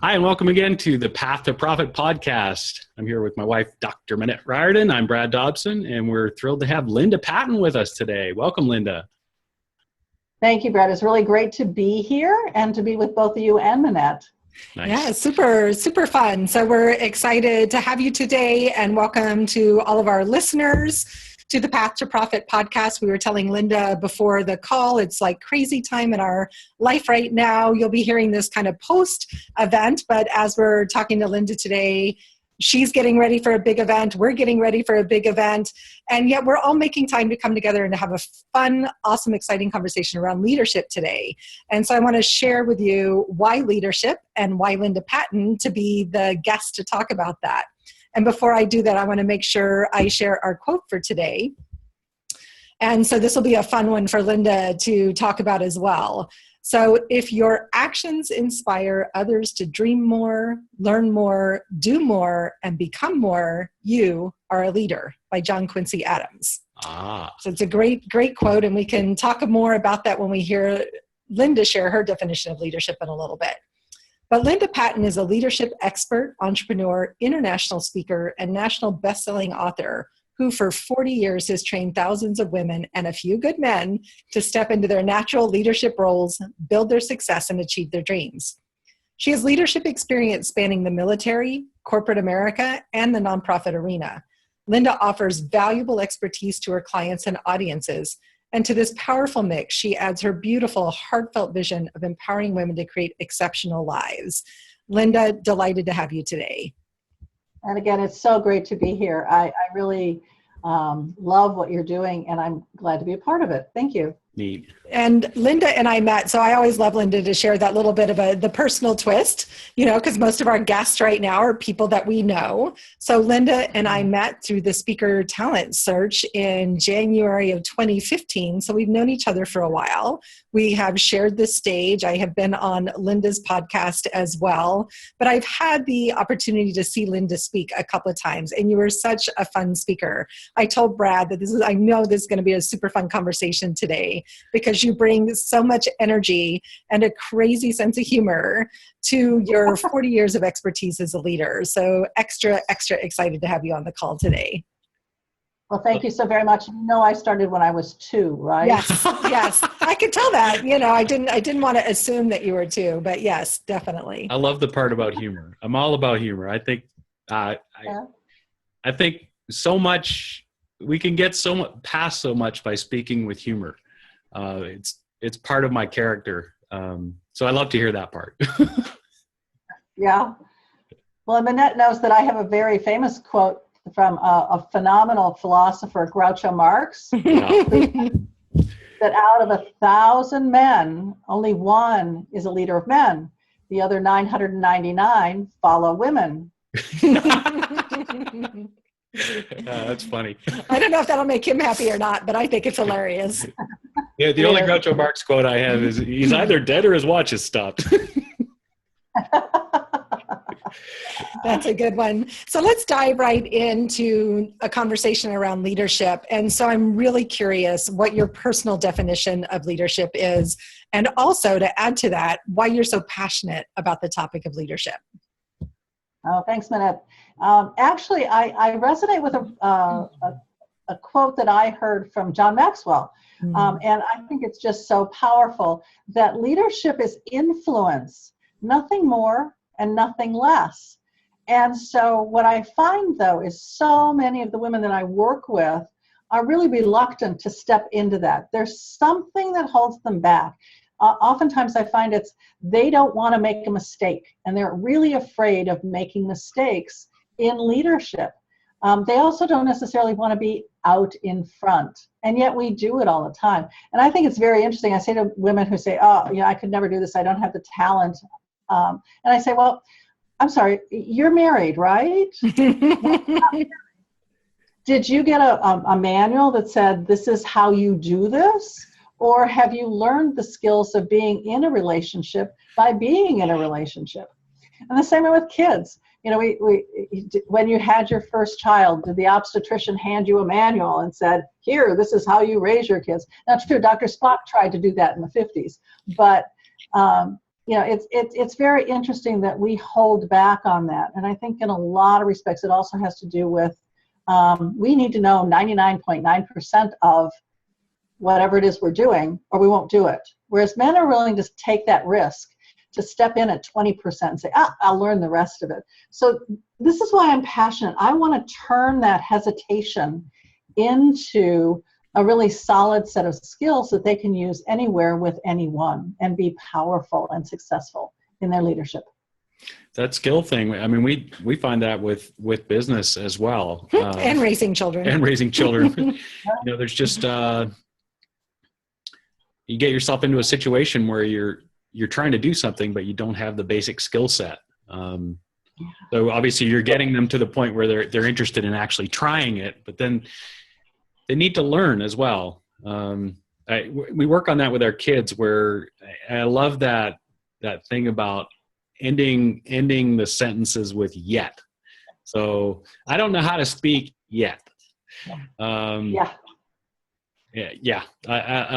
Hi, and welcome again to the Path to Profit podcast. I'm here with my wife, Dr. Minette Riordan. I'm Brad Dobson, and we're thrilled to have Linda Patten with us today. Welcome, Linda. Thank you, Brad. It's really great to be here and to be with both of you and Minette. Nice. Yeah, super fun. So we're excited to have you today, and welcome to all of our listeners to the Path to Profit podcast. We were telling Linda before the call, it's like crazy time in our life right now. You'll be hearing this kind of post-event, but as we're talking to Linda today, she's getting ready for a big event. We're getting ready for a big event. And yet we're all making time to come together and to have a fun, awesome, exciting conversation around leadership today. And so I want to share with you why leadership and why Linda Patten to be the guest to talk about that. And before I do that, I want to make sure I share our quote for today. And so this will be a fun one for Linda to talk about as well. So if your actions inspire others to dream more, learn more, do more, and become more, you are a leader, by John Quincy Adams. So it's a great quote, and we can talk more about that when we hear Linda share her definition of leadership in a little bit. But Linda Patten is a leadership expert, entrepreneur, international speaker, and national best-selling author who for 40 years has trained thousands of women and a few good men to step into their natural leadership roles, build their success, and achieve their dreams. She has leadership experience spanning the military, corporate America, and the nonprofit arena. Linda offers valuable expertise to her clients and audiences, and to this powerful mix, she adds her beautiful, heartfelt vision of empowering women to create exceptional lives. Linda, delighted to have you today. And again, it's so great to be here. I really love what you're doing, and I'm glad to be a part of it. Thank you. Neat. And Linda and I met, so I always love Linda to share that little bit of the personal twist, because most of our guests right now are people that we know. So Linda and I met through the speaker talent search in January of 2015. So we've known each other for a while. We have shared this stage. I have been on Linda's podcast as well, but I've had the opportunity to see Linda speak a couple of times, and you were such a fun speaker. I told Brad that I know this is going to be a super fun conversation today, because you bring so much energy and a crazy sense of humor to your 40 years of expertise as a leader. So extra excited to have you on the call today. Well, thank you so very much. I started when I was 2, right? Yes. I could tell that. I didn't want to assume that you were 2, but yes, definitely. I love the part about humor. I'm all about humor. I think I think so much we can get past so much by speaking with humor. It's part of my character. So I love to hear that part. Yeah. Well, Minette knows that I have a very famous quote from a phenomenal philosopher, Groucho Marx, that out of 1,000 men, only one is a leader of men. The other 999 follow women. That's funny. I don't know if that'll make him happy or not, but I think it's hilarious. Yeah, the only Groucho Marx quote I have is, he's either dead or his watch has stopped. That's a good one. So let's dive right into a conversation around leadership. And so I'm really curious what your personal definition of leadership is, and also to add to that, why you're so passionate about the topic of leadership. Oh, thanks, Minette. Actually, I resonate with a quote that I heard from John Maxwell. And I think it's just so powerful that leadership is influence, nothing more and nothing less. And so what I find, though, is so many of the women that I work with are really reluctant to step into that. There's something that holds them back. Oftentimes I find they don't want to make a mistake, and they're really afraid of making mistakes in leadership. They also don't necessarily want to be out in front, and yet we do it all the time. And I think it's very interesting. I say to women who say, I could never do this, I don't have the talent. And I say, well, I'm sorry, you're married, right? Did you get a manual that said, this is how you do this? Or have you learned the skills of being in a relationship by being in a relationship? And the same way with kids. When you had your first child, did the obstetrician hand you a manual and said, here, this is how you raise your kids? Now, true, Dr. Spock tried to do that in the 50s. But, it's very interesting that we hold back on that. And I think in a lot of respects, it also has to do with we need to know 99.9% of whatever it is we're doing, or we won't do it. Whereas men are willing to take that risk, to step in at 20% and say, I'll learn the rest of it. So this is why I'm passionate. I want to turn that hesitation into a really solid set of skills that they can use anywhere with anyone and be powerful and successful in their leadership. That skill thing, I mean, we find that with business as well. And raising children. There's just, you get yourself into a situation where you're trying to do something, but you don't have the basic skill set. So obviously you're getting them to the point where they're interested in actually trying it, but then they need to learn as well. We work on that with our kids, where I love that thing about ending the sentences with yet. So I don't know how to speak yet. I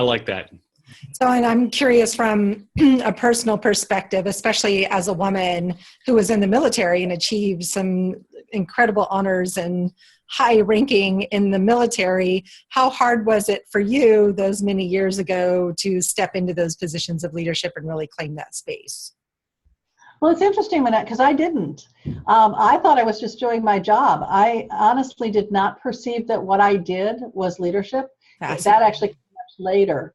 like that. So, and I'm curious from a personal perspective, especially as a woman who was in the military and achieved some incredible honors and high ranking in the military, how hard was it for you those many years ago to step into those positions of leadership and really claim that space? Well, it's interesting, Manette, because I didn't. I thought I was just doing my job. I honestly did not perceive that what I did was leadership. That actually came much later.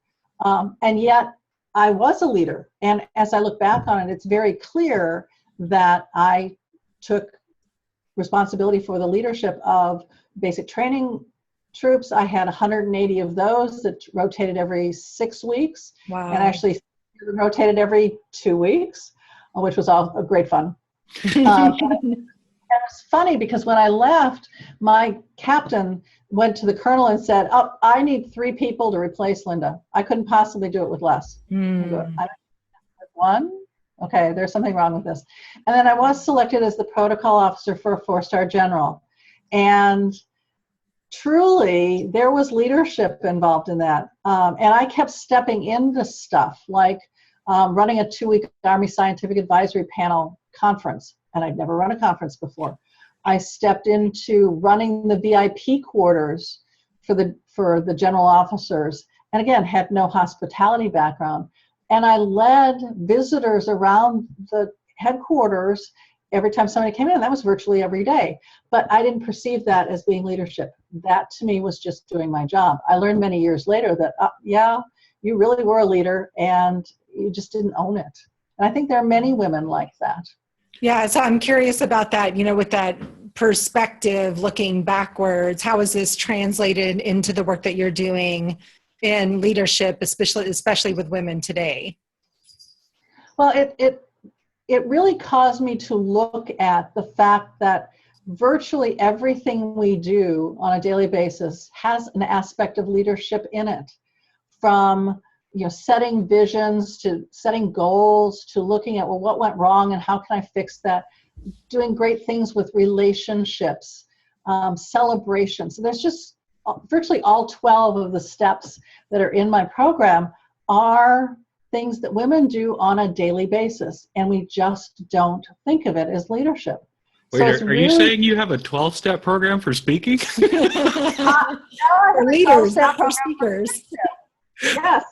And yet I was a leader. And as I look back on it, it's very clear that I took responsibility for the leadership of basic training troops. I had 180 of those that rotated every 6 weeks. Wow. And actually rotated every 2 weeks, which was all great fun. And it's funny because when I left, my captain went to the colonel and said, I need 3 people to replace Linda. I couldn't possibly do it with less. I don't with one? Okay, there's something wrong with this. And then I was selected as the protocol officer for a 4-star general. And truly, there was leadership involved in that. And I kept stepping into stuff like running a 2-week Army Scientific Advisory Panel conference. And I'd never run a conference before. I stepped into running the VIP quarters for the general officers, and again, had no hospitality background. And I led visitors around the headquarters every time somebody came in. That was virtually every day. But I didn't perceive that as being leadership. That to me was just doing my job. I learned many years later that, you really were a leader and you just didn't own it. And I think there are many women like that. Yeah, so I'm curious about that, with that perspective, looking backwards, how is this translated into the work that you're doing in leadership, especially with women today? Well, it really caused me to look at the fact that virtually everything we do on a daily basis has an aspect of leadership in it, from setting visions to setting goals to looking at, what went wrong and how can I fix that, doing great things with relationships, celebration. So there's just virtually all 12 of the steps that are in my program are things that women do on a daily basis, and we just don't think of it as leadership. Wait, so are you saying you have a 12-step program for speaking? For leaders, not for speakers. Yes.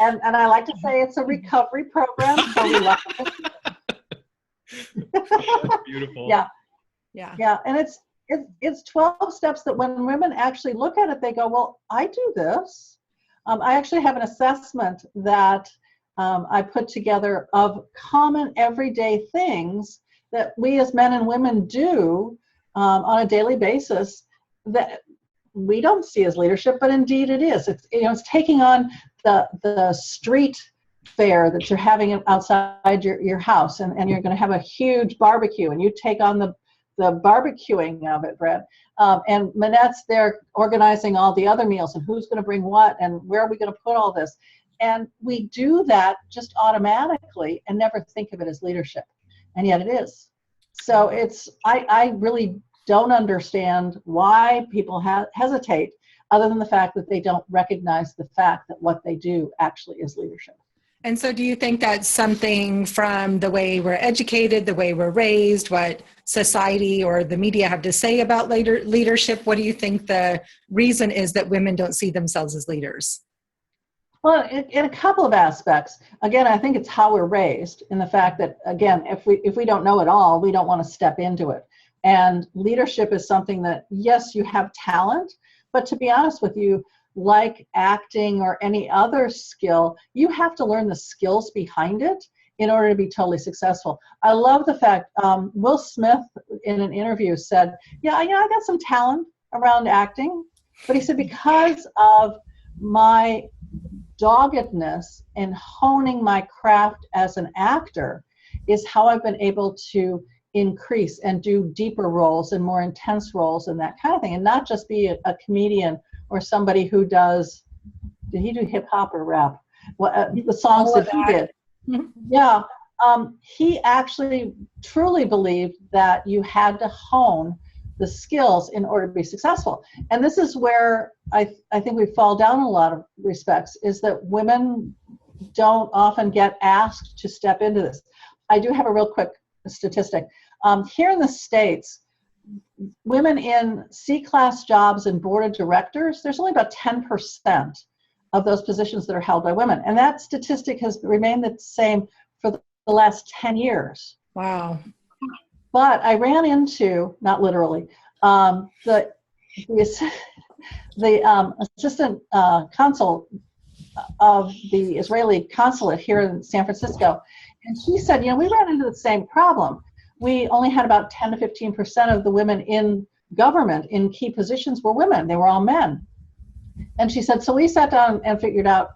And I like to say it's a recovery program. So we love it. That's beautiful. Yeah. And it's 12 steps that when women actually look at it, they go, well, I do this. I actually have an assessment that I put together of common everyday things that we as men and women do on a daily basis that we don't see as leadership, but indeed it is. It's taking on the street fair that you're having outside your house, and you're going to have a huge barbecue, and you take on the barbecuing of it, Brett. And Manette's there organizing all the other meals and who's going to bring what and where are we going to put all this. And we do that just automatically and never think of it as leadership. And yet it is. So I really don't understand why people hesitate, other than the fact that they don't recognize the fact that what they do actually is leadership. And so do you think that's something from the way we're educated, the way we're raised, what society or the media have to say about leadership? What do you think the reason is that women don't see themselves as leaders? Well, in a couple of aspects. Again, I think it's how we're raised, in the fact that, again, if we don't know it all, we don't want to step into it. And leadership is something that, yes, you have talent, but to be honest with you, like acting or any other skill, you have to learn the skills behind it in order to be totally successful. I love the fact Will Smith in an interview said, yeah, I got some talent around acting, but he said, because of my doggedness in honing my craft as an actor is how I've been able to increase and do deeper roles and more intense roles and that kind of thing, and not just be a comedian or somebody who does, did he do hip hop or rap? Well, the songs that he did. Yeah, he actually truly believed that you had to hone the skills in order to be successful. And this is where I think we fall down in a lot of respects, is that women don't often get asked to step into this. I do have a real quick statistic. Here in the States, women in C-class jobs and board of directors, there's only about 10% of those positions that are held by women. And that statistic has remained the same for the last 10 years. Wow. But I ran into, not literally, the assistant consul of the Israeli consulate here in San Francisco. And she said, we ran into the same problem. We only had about 10 to 15% of the women in government in key positions were women. They were all men. And she said, so we sat down and figured out,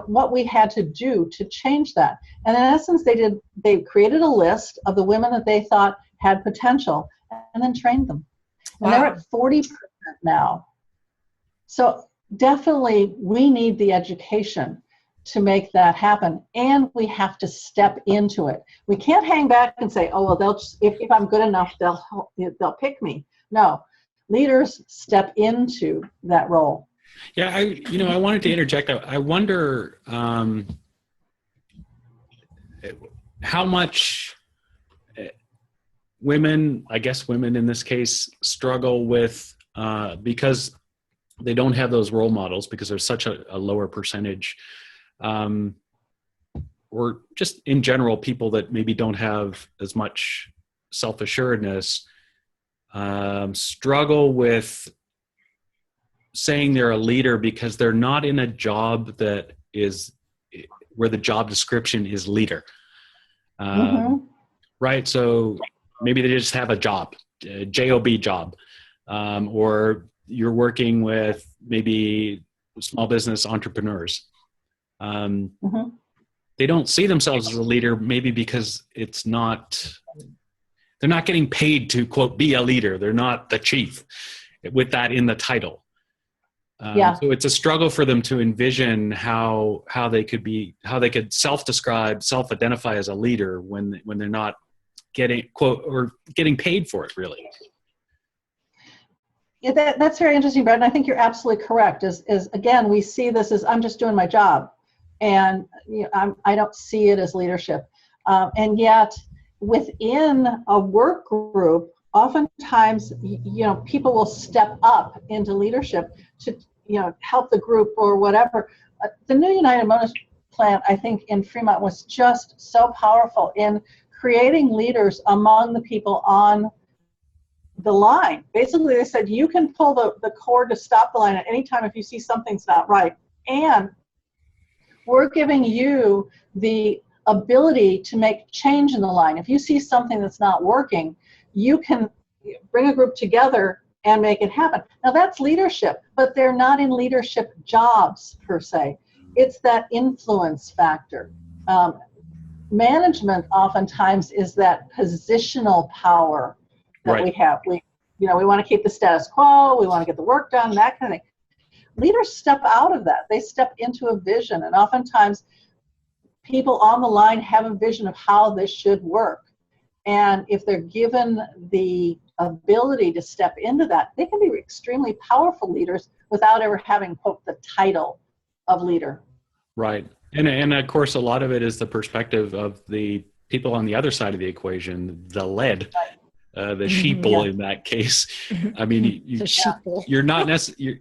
what we had to do to change that. And in essence, they created a list of the women that they thought had potential and then trained them. And they're at 40% now. So definitely we need the education to make that happen, and we have to step into it. We can't hang back and say, oh, well, if I'm good enough, they'll pick me. No, leaders step into that role. Yeah, I wanted to interject. I wonder how much women, I guess women in this case, struggle with because they don't have those role models, because there's such a lower percentage, or just in general, people that maybe don't have as much self-assuredness struggle with saying they're a leader because they're not in a job that is where the job description is leader. Right. So maybe they just have a job, a job job, or you're working with maybe small business entrepreneurs. They don't see themselves as a leader, maybe because they're not getting paid to, quote, be a leader. They're not the chief with that in the title. So it's a struggle for them to envision how they could self-describe, self-identify as a leader when they're not getting, quote, or getting paid for it, really. Yeah, that's very interesting, Brett. And I think you're absolutely correct. Is again, we see this as, I'm just doing my job, and I don't see it as leadership. And yet, within a work group, oftentimes, people will step up into leadership to, help the group or whatever. The new United Motors plant, I think, in Fremont was just so powerful in creating leaders among the people on the line. Basically, they said, you can pull the cord to stop the line at any time if you see something's not right. And we're giving you the ability to make change in the line. If you see something that's not working, you can bring a group together and make it happen. Now that's leadership, but they're not in leadership jobs per se. It's that influence factor. Management oftentimes is that positional power that we have. We want to keep the status quo, we want to get the work done, that kind of thing. Leaders step out of that. They step into a vision, and oftentimes people on the line have a vision of how this should work. And if they're given the ability to step into that, they can be extremely powerful leaders without ever having, quote, the title of leader. Right. And of course, a lot of it is the perspective of the people on the other side of the equation, the lead, the sheeple in that case. I mean, you're not necessarily,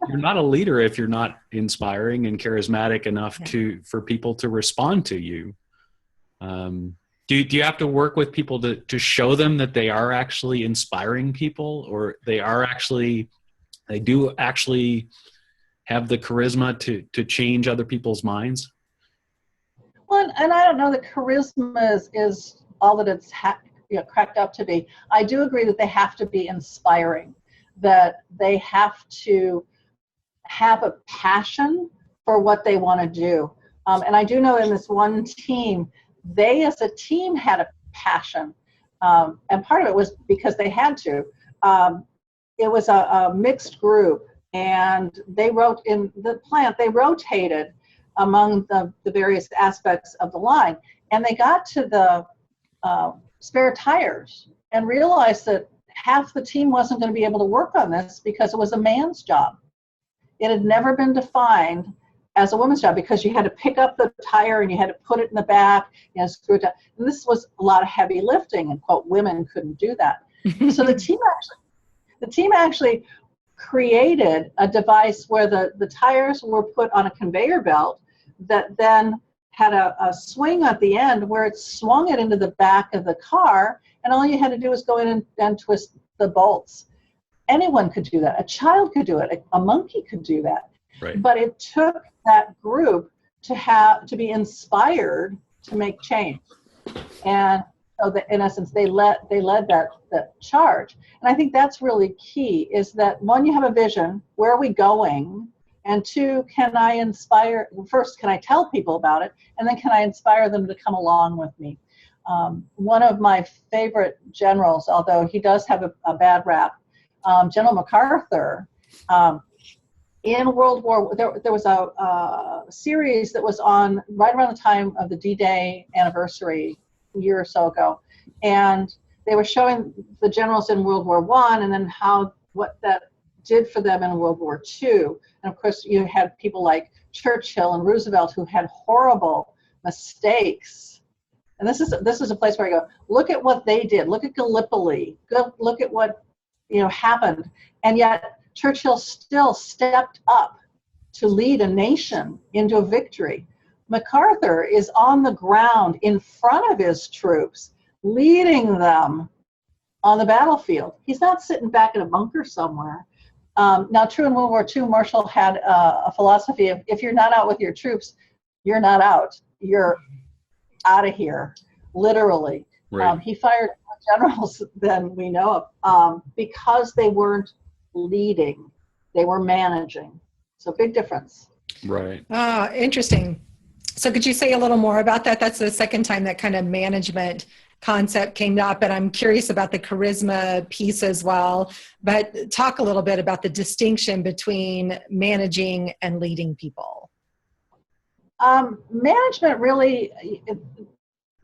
you're not a leader if you're not inspiring and charismatic enough for people to respond to you. Do you have to work with people to show them that they are actually inspiring people, or they do actually have the charisma to change other people's minds? Well, and I don't know that charisma is all that it's cracked up to be. I do agree that they have to be inspiring, that they have to have a passion for what they want to do. And I do know in this one team, they as a team had a passion. And part of it was because they had to. It was a mixed group, and they in the plant, they rotated among the various aspects of the line. And they got to the spare tires and realized that half the team wasn't going to be able to work on this because it was a man's job. It had never been defined as a woman's job, because you had to pick up the tire and you had to put it in the back and screw it down. And this was a lot of heavy lifting, and quote, women couldn't do that. So the team actually created a device where the tires were put on a conveyor belt that then had a swing at the end where it swung it into the back of the car, and all you had to do was go in and twist the bolts. Anyone could do that. A child could do it. A monkey could do that. Right. But it took that group to be inspired to make change. And so that, in essence, they led that charge. And I think that's really key, is that one, you have a vision, where are we going? And two, can I tell people about it? And then can I inspire them to come along with me? One of my favorite generals, although he does have a bad rap, General MacArthur, in World War, there was a series that was on right around the time of the D-Day anniversary a year or so ago, and they were showing the generals in World War I, and then what that did for them in World War II. And of course, you had people like Churchill and Roosevelt who had horrible mistakes. And this is a place where I go, look at what they did. Look at Gallipoli. Look at what happened. And yet Churchill still stepped up to lead a nation into a victory. MacArthur is on the ground in front of his troops, leading them on the battlefield. He's not sitting back in a bunker somewhere. Now, true in World War II, Marshall had a philosophy of, if you're not out with your troops, you're not out. You're out of here, literally. Right. He fired more generals than we know of because they weren't leading, they were managing. So big difference. Right. Interesting. So could you say a little more about that? That's the second time that kind of management concept came up, and I'm curious about the charisma piece as well, but talk a little bit about the distinction between managing and leading people. Management really,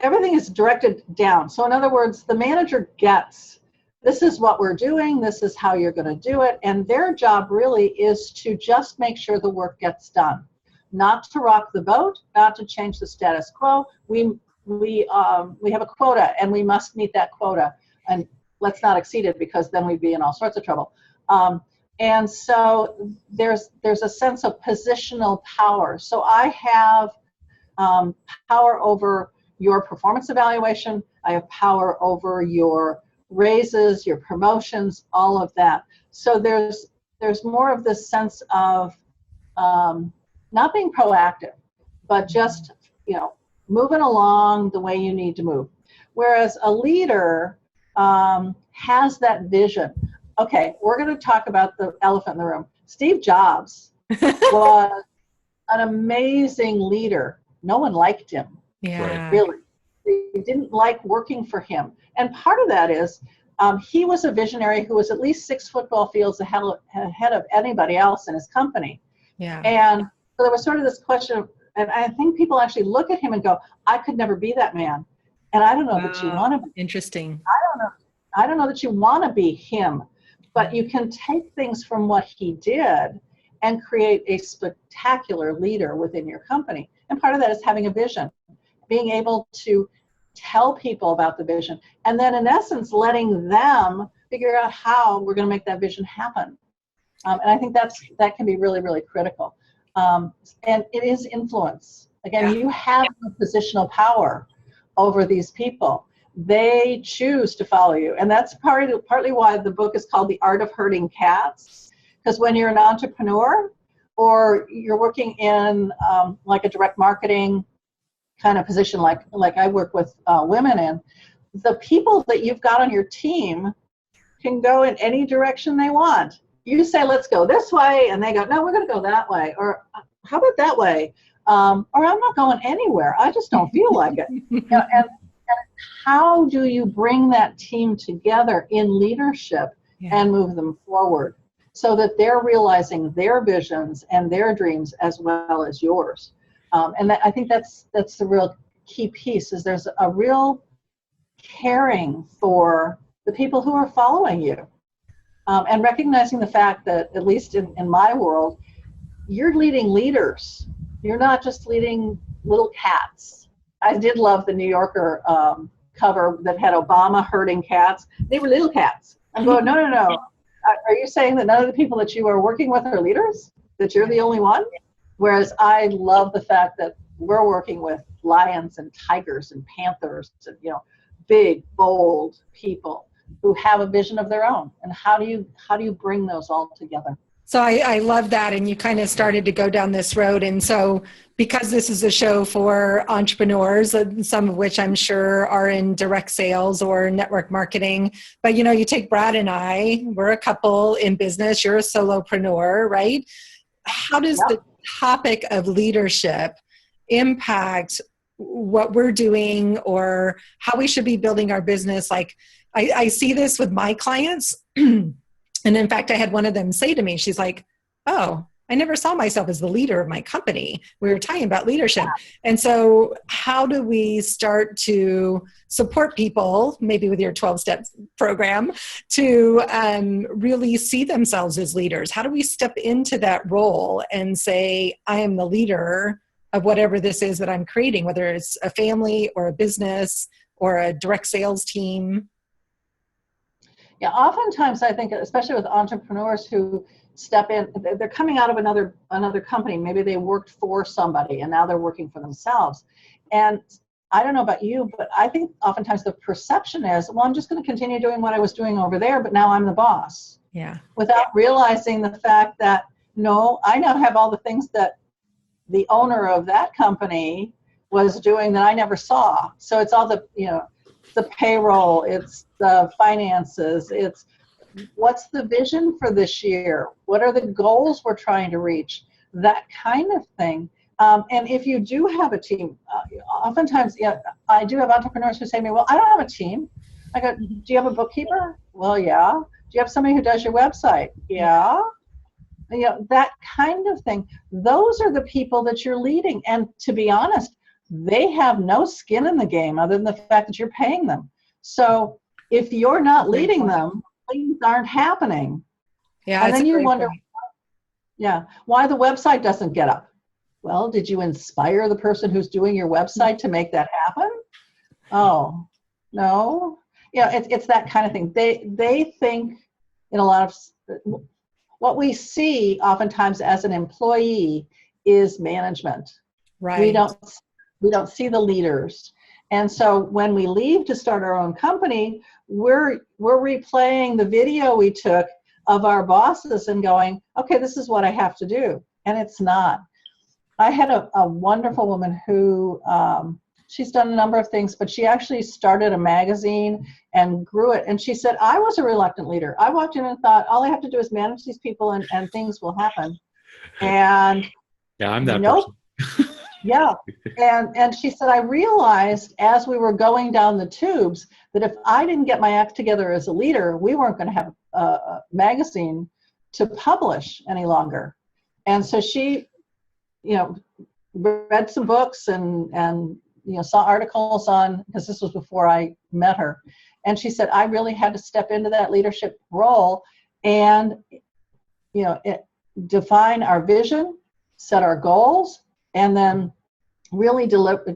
everything is directed down. So in other words, the manager gets, this is what we're doing, this is how you're going to do it, and their job really is to just make sure the work gets done. Not to rock the boat, not to change the status quo. We have a quota, and we must meet that quota, and let's not exceed it, because then we'd be in all sorts of trouble. And so there's a sense of positional power. So I have power over your performance evaluation. I have power over your raises, your promotions, all of that. So there's more of this sense of not being proactive, but just moving along the way you need to move. Whereas a leader has that vision. Okay, we're going to talk about the elephant in the room. Steve Jobs was an amazing leader. No one liked him. Yeah. Really. They didn't like working for him. And part of that is he was a visionary who was at least 6 football fields ahead of anybody else in his company. Yeah. And so there was sort of this question of, and I think people actually look at him and go, I could never be that man. And I don't know that you want to be. Interesting. I don't know that you want to be him, but you can take things from what he did and create a spectacular leader within your company. And part of that is having a vision, being able to tell people about the vision, and then in essence, letting them figure out how we're going to make that vision happen. And I think that can be really, really critical. And it is influence. Again, you have the positional power over these people. They choose to follow you. And that's partly why the book is called The Art of Herding Cats. Because when you're an entrepreneur or you're working in like a direct marketing kind of position, like I work with women in, the people that you've got on your team can go in any direction they want. You say, let's go this way, and they go, no, we're going to go that way. Or how about that way? Or I'm not going anywhere. I just don't feel like it. And how do you bring that team together in leadership and move them forward so that they're realizing their visions and their dreams as well as yours? And I think that's the real key piece, is there's a real caring for the people who are following you, and recognizing the fact that, at least in my world, you're leading leaders. You're not just leading little cats. I did love the New Yorker cover that had Obama herding cats. They were little cats. I'm going, no. Are you saying that none of the people that you are working with are leaders? That you're the only one? Whereas I love the fact that we're working with lions and tigers and panthers and, big, bold people who have a vision of their own. And how do you bring those all together? So I love that. And you kind of started to go down this road. And so because this is a show for entrepreneurs, some of which I'm sure are in direct sales or network marketing, but you take Brad and I, we're a couple in business, you're a solopreneur, right? How does the topic of leadership impact what we're doing or how we should be building our business? Like I see this with my clients. And in fact, I had one of them say to me, she's like, oh, I never saw myself as the leader of my company. We were talking about leadership. And so how do we start to support people, maybe with your 12-step program, to really see themselves as leaders? How do we step into that role and say, I am the leader of whatever this is that I'm creating, whether it's a family or a business or a direct sales team? Yeah, oftentimes I think, especially with entrepreneurs who step in, they're coming out of another company. Maybe they worked for somebody and now they're working for themselves. And I don't know about you, but I think oftentimes the perception is, well, I'm just going to continue doing what I was doing over there, but now I'm the boss. Yeah. Without realizing the fact that, no, I now have all the things that the owner of that company was doing that I never saw. So it's all the payroll, it's the finances, it's what's the vision for this year? What are the goals we're trying to reach? That kind of thing. And if you do have a team, oftentimes, I do have entrepreneurs who say to me, well, I don't have a team. I go, do you have a bookkeeper? Well, yeah. Do you have somebody who does your website? Yeah. That kind of thing. Those are the people that you're leading. And to be honest, they have no skin in the game other than the fact that you're paying them. So if you're not leading them, things aren't happening. Yeah, and then you wonder, why the website doesn't get up. Well, did you inspire the person who's doing your website to make that happen? Oh, no. It's that kind of thing. They think in a lot of what we see oftentimes as an employee is management. Right. We don't see the leaders. And so when we leave to start our own company, we're replaying the video we took of our bosses and going, okay, this is what I have to do. And it's not. I had a wonderful woman who, she's done a number of things, but she actually started a magazine and grew it. And she said, I was a reluctant leader. I walked in and thought, all I have to do is manage these people and things will happen. And yeah, I'm that person. Yeah. And she said, I realized as we were going down the tubes that if I didn't get my act together as a leader, we weren't going to have a magazine to publish any longer. And so she, read some books and saw articles on, because this was before I met her. And she said, I really had to step into that leadership role and, define our vision, set our goals, and then really develop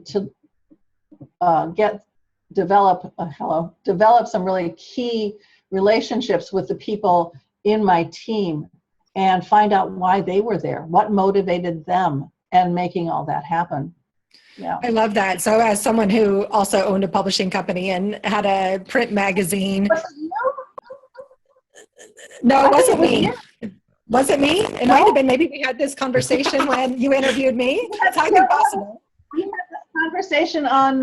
some really key relationships with the people in my team and find out why they were there, what motivated them, and making all that happen. Yeah. I love that. So as someone who also owned a publishing company and had a print magazine. No, it wasn't me. Was it me? It might have been. Maybe we had this conversation when you interviewed me. It's highly possible. We had that conversation on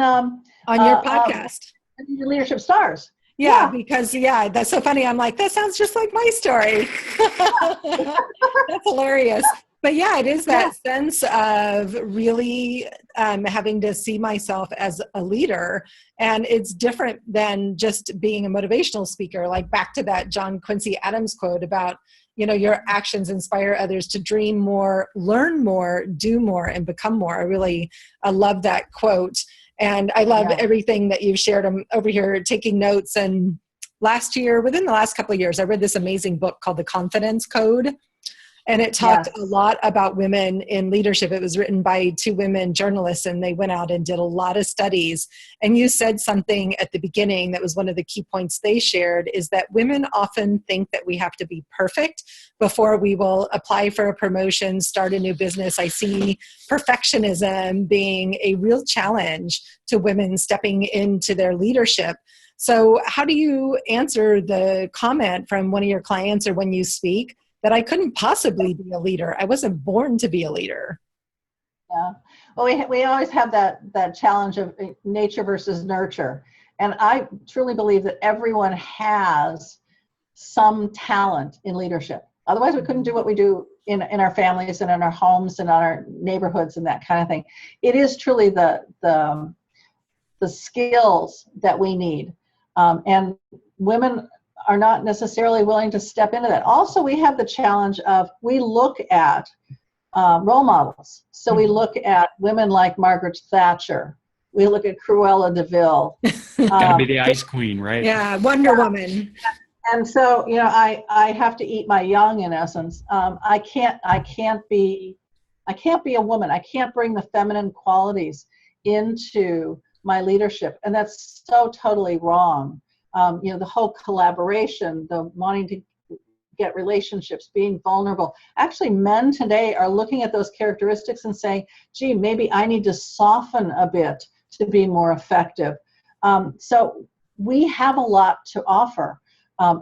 your podcast. Leadership Stars. Yeah, because that's so funny. I'm like, that sounds just like my story. That's hilarious. But yeah, it is that sense of really having to see myself as a leader. And it's different than just being a motivational speaker. Like back to that John Quincy Adams quote about, your actions inspire others to dream more, learn more, do more, and become more. I love that quote. And I love everything that you've shared. I'm over here taking notes. And within the last couple of years, I read this amazing book called The Confidence Code. And it talked a lot about women in leadership. It was written by 2 women journalists, and they went out and did a lot of studies. And you said something at the beginning that was one of the key points they shared, is that women often think that we have to be perfect before we will apply for a promotion, start a new business. I see perfectionism being a real challenge to women stepping into their leadership. So how do you answer the comment from one of your clients or when you speak that I couldn't possibly be a leader? I wasn't born to be a leader. Yeah. Well, we always have that challenge of nature versus nurture. And I truly believe that everyone has some talent in leadership. Otherwise, we couldn't do what we do in our families and in our homes and on our neighborhoods and that kind of thing. It is truly the skills that we need. And women are not necessarily willing to step into that. Also, we have the challenge of, we look at role models. So we look at women like Margaret Thatcher. We look at Cruella de Vil. Gotta be the ice queen, right? Yeah, Wonder Woman. And so, I have to eat my young, in essence. I can't be a woman. I can't bring the feminine qualities into my leadership. And that's so totally wrong. The whole collaboration, the wanting to get relationships, being vulnerable. Actually, men today are looking at those characteristics and saying, gee, maybe I need to soften a bit to be more effective. So we have a lot to offer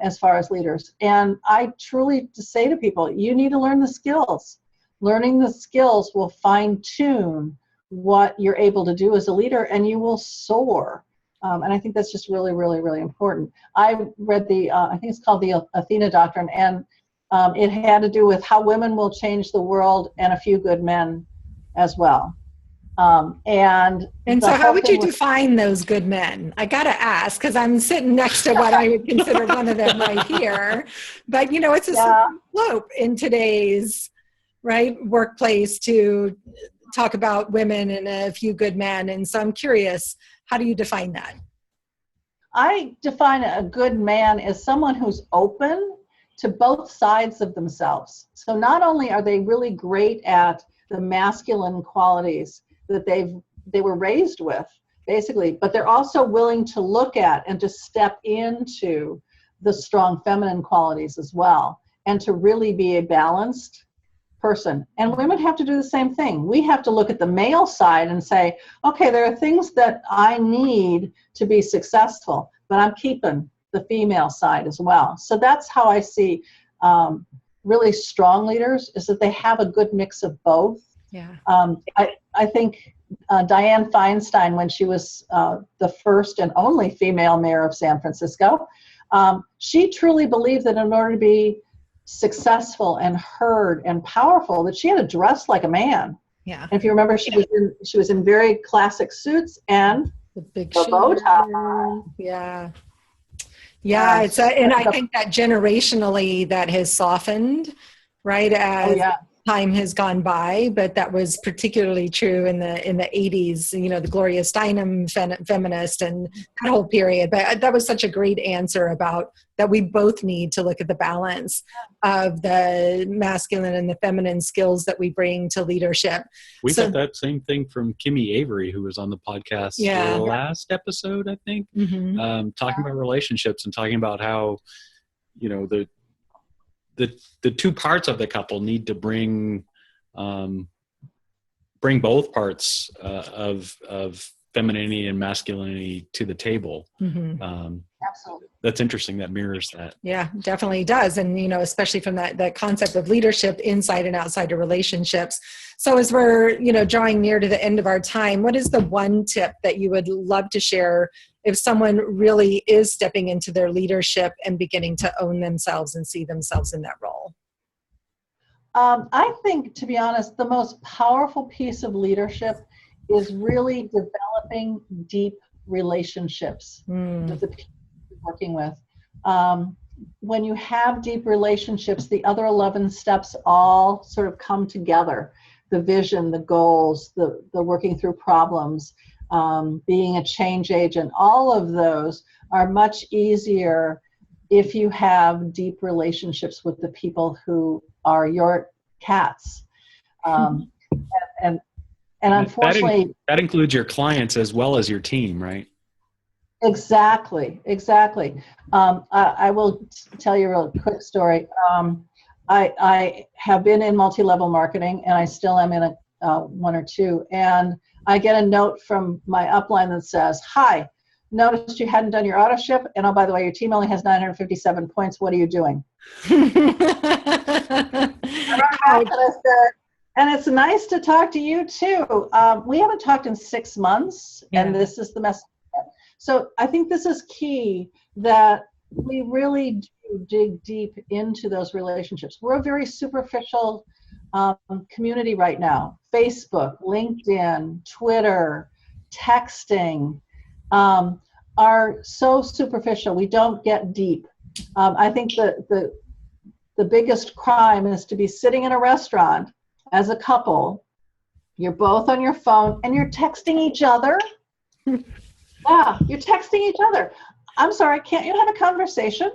as far as leaders. And I truly say to people, you need to learn the skills. Learning the skills will fine-tune what you're able to do as a leader, and you will soar. And I think that's just really, really, really important. I read I think it's called the Athena Doctrine, and it had to do with how women will change the world and a few good men as well. And so how would you define those good men? I got to ask, because I'm sitting next to what I would consider one of them right here. But, it's a slope in today's workplace to talk about women and a few good men. And so I'm curious, how do you define that? I define a good man as someone who's open to both sides of themselves. So not only are they really great at the masculine qualities that they were raised with, basically, but they're also willing to look at and to step into the strong feminine qualities as well, and to really be a balanced person. And women have to do the same thing. We have to look at the male side and say, okay, there are things that I need to be successful, but I'm keeping the female side as well. So that's how I see really strong leaders, is that they have a good mix of both. Yeah. I think Dianne Feinstein, when she was the first and only female mayor of San Francisco, she truly believed that in order to be successful and heard and powerful, that she had to dress like a man. Yeah. And if you remember, she was in very classic suits and the big bow tie. Yeah. Yeah. And I think that generationally that has softened, right? As time has gone by, but that was particularly true in the 80s, the Gloria Steinem feminist and that whole period. But that was such a great answer about that we both need to look at the balance of the masculine and the feminine skills that we bring to leadership. We got that same thing from Kimmy Avery, who was on the podcast last episode, I think, talking about relationships and talking about how, the two parts of the couple need to bring both parts of femininity and masculinity to the table. Absolutely. That's interesting. That mirrors that. Yeah, definitely does. And, especially from that concept of leadership inside and outside of relationships. So as we're, drawing near to the end of our time, what is the one tip that you would love to share if someone really is stepping into their leadership and beginning to own themselves and see themselves in that role? I think, to be honest, the most powerful piece of leadership is really developing deep relationships with the people you're working with. When you have deep relationships, the other 11 steps all sort of come together. The vision, the goals, the working through problems, being a change agent, all of those are much easier if you have deep relationships with the people who are your cats. And unfortunately, that includes your clients as well as your team, right? Exactly. I will tell you a real quick story. I have been in multi-level marketing, and I still am in one or two. And I get a note from my upline that says, "Hi, noticed you hadn't done your auto ship, and oh, by the way, your team only has 957 points. What are you doing?" And it's nice to talk to you too. We haven't talked in 6 months, and this is the message. So I think this is key, that we really do dig deep into those relationships. We're a very superficial community right now. Facebook, LinkedIn, Twitter, texting are so superficial. We don't get deep. I think the biggest crime is to be sitting in a restaurant as a couple. You're both on your phone and you're texting each other. Yeah, you're texting each other. I'm sorry, can't you have a conversation?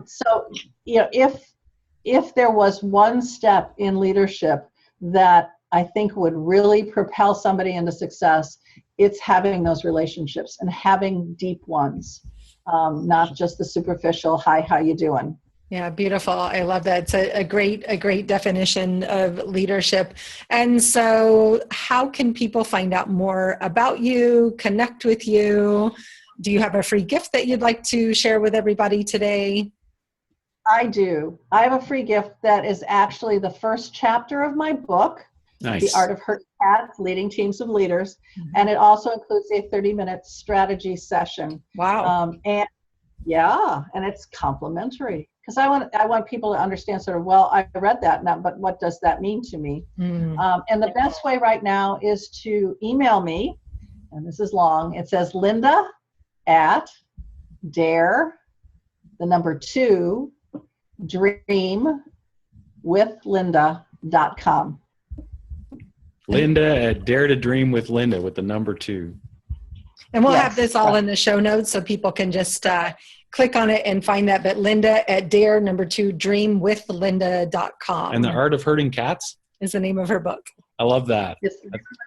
So, if there was one step in leadership that I think would really propel somebody into success, it's having those relationships and having deep ones, not just the superficial, "Hi, how you doing?" Yeah, beautiful. I love that. It's a great definition of leadership. And so how can people find out more about you, connect with you? Do you have a free gift that you'd like to share with everybody today? I do. I have a free gift that is actually the first chapter of my book, Nice. The Art of Hurting Cats, Leading Teams of Leaders. And it also includes a 30-minute strategy session. Wow. And it's complimentary. Because I want people to understand sort of, well, I read that now, but what does that mean to me? And the best way right now is to email me, and this is long. It says Linda at dare, the number 2, dreamwithlinda.com. Linda at Dare to Dream with Linda with the number 2. And we'll have this all in the show notes so people can just click on it and find that. But Linda at dare, number 2, dreamwithlinda.com. And The Art of Hurting Cats is the name of her book. I love that. Yes.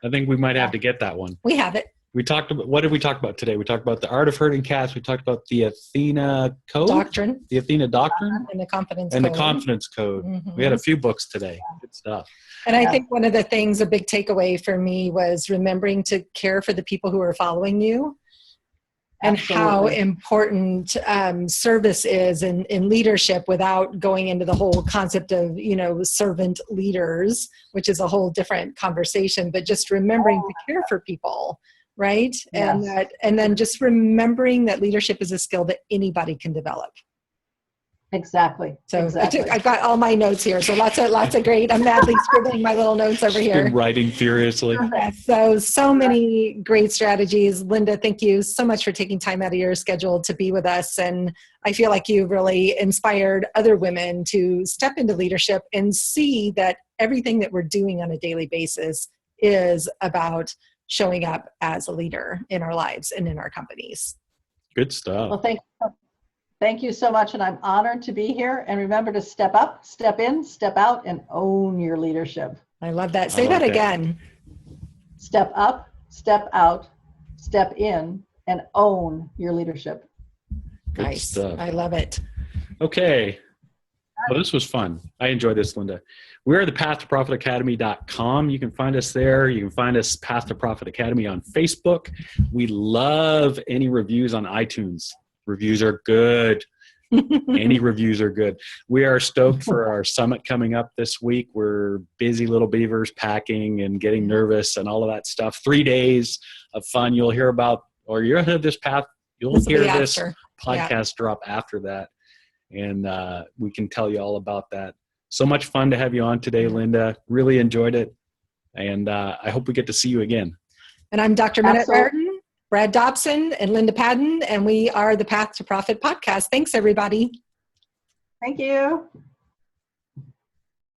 I think we might have to get that one. We have it. We talked about, what did we talk about today? We talked about The Art of Hurting Cats. We talked about the Athena Code. Doctrine. The Athena Doctrine. And the Confidence And Code. the Confidence Code. We had a few books today. Good stuff. And I think one of the things, a big takeaway for me was remembering to care for the people who are following you. And how important service is in leadership, without going into the whole concept of, servant leaders, which is a whole different conversation, but just remembering to care for people, right? Yes. And then just remembering that leadership is a skill that anybody can develop. Exactly. So exactly. I've got all my notes here. So lots of great. I'm madly scribbling my little notes over here. Been writing furiously. So many great strategies. Linda, thank you so much for taking time out of your schedule to be with us. And I feel like you've really inspired other women to step into leadership and see that everything that we're doing on a daily basis is about showing up as a leader in our lives and in our companies. Good stuff. Well, thank you so much. And I'm honored to be here. And remember to step up, step in, step out, and own your leadership. I love that. Say that again. Step up, step out, step in, and own your leadership. Good Nice. stuff. I love it. Okay. Well, this was fun. I enjoyed this, Linda. We're the path-to-profit-academy.com. You can find us there. You can find us Path to Profit Academy on Facebook. We love any reviews on iTunes. Reviews are good. Any reviews are good. We are stoked for our summit coming up this week. We're busy little beavers packing and getting nervous and all of that stuff. 3 days of fun. You'll hear about, or you'll hear this path. You'll hear this podcast drop after that. And we can tell you all about that. So much fun to have you on today, Linda. Really enjoyed it. And I hope we get to see you again. And I'm Dr. Minette Barton, Brad Dobson, and Linda Patten, and we are the Path to Profit podcast. Thanks, everybody. Thank you.